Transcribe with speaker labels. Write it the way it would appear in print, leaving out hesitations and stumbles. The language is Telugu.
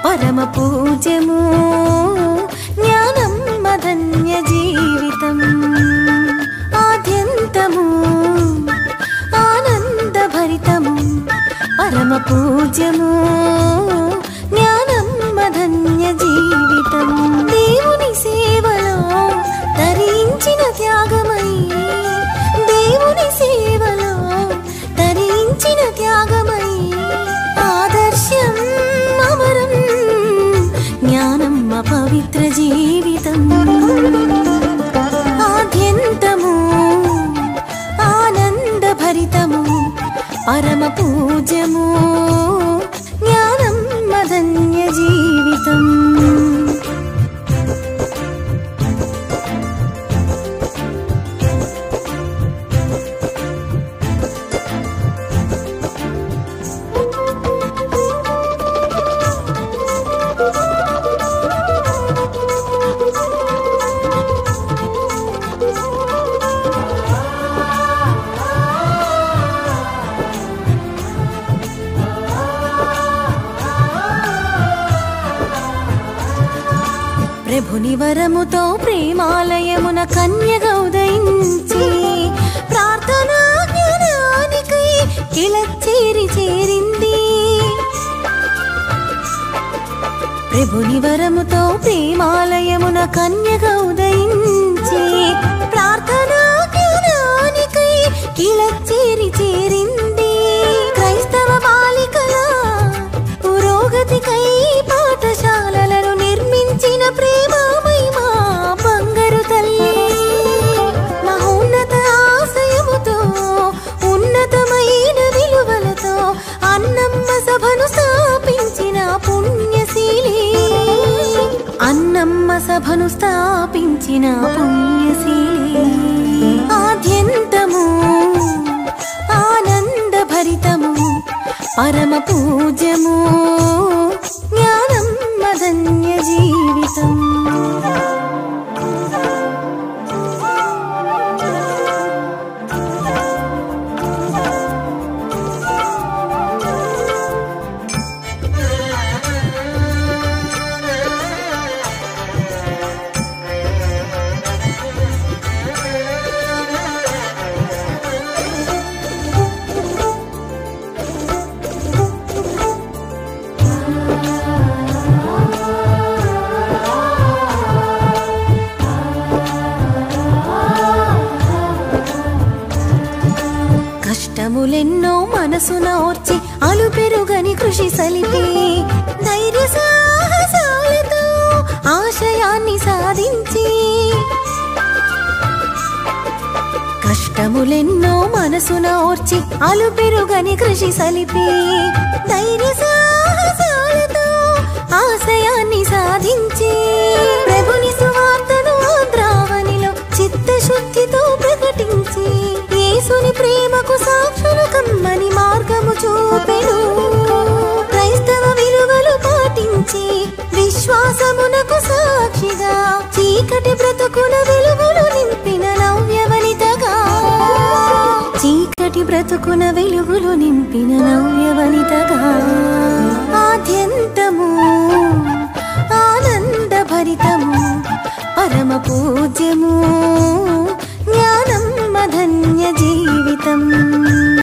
Speaker 1: పరమ పూజ్యము జ్ఞానం మధన్య జీవితం ఆద్యంతము ఆనందభరితము పరమ పూజ్యము జ్ఞానం మధన్య జీవితం దేవుని సేవలో తరించిన త్యాగమై దేవుని సేవలో తరించిన త్యాగమై ఆదర్శం అమరం జ్ఞానం పవిత్ర జీవితం ఆద్యంతము ఆనందభరితము పరమ పూజ్యము జ్ఞానం మధన్య జీవితం ప్రభుని వరముతో ప్రేమాలయమున కన్యగా ఉదయించి ప్రార్థనా జ్ఞానానికై కిలచేరి చేరింది ప్రభుని వరముతో ప్రేమాలయమున కన్యగా ఉదయించి ప్రార్థనా జ్ఞానానికై కిలచేరి చేరింది క్రైస్తవ బాలికల పురోగతికై పాఠశాలలను నిర్మించిన ప్రేమమై మా బంగారు తల్లి మహోన్నత ఆశయముతో ఉన్నతమైన విలువలతో అన్నమ్మ సభను స్థాపించిన పుణ్యశీలి అన్నమ్మ సభను స్థాపించిన పుణ్యశీలి ఆద్యంతము ఆనందభరితము పరమ పూజ్యము జ్ఞానం మధన్య జీవితం కష్టములెన్నో మనసున వచ్చి అలుపెరుగని కృషి సలిపి ధైర్య సాహసాలతో ఆశయాన్ని సాధించి కష్టములెన్నో మనసున వచ్చి అలుపెరుగని కృషి సలిపి ధైర్య సాహసాలతో ఆశయాన్ని సాధించి ప్రభుని సువార్తను ఆంధ్రావనిలో చిత్తశుద్ధితో ప్రకటించి యేసుని ప్రేమకు సాక్షులు కమ్మని మార్గము చూపెను క్రైస్తవ విలువలు పాటించి విశ్వాసమునకు సాక్షిగా చీకటి బ్రతుకున వెలుగులు నింపిన నవ్యవనితగా చీకటి బ్రతుకున వెలుగులు నింపిన నవ్యవనితగా ఆద్యంతము ఆనందభరితము పరమ పూజ్యము జ్ఞానం మధన్య జీవితం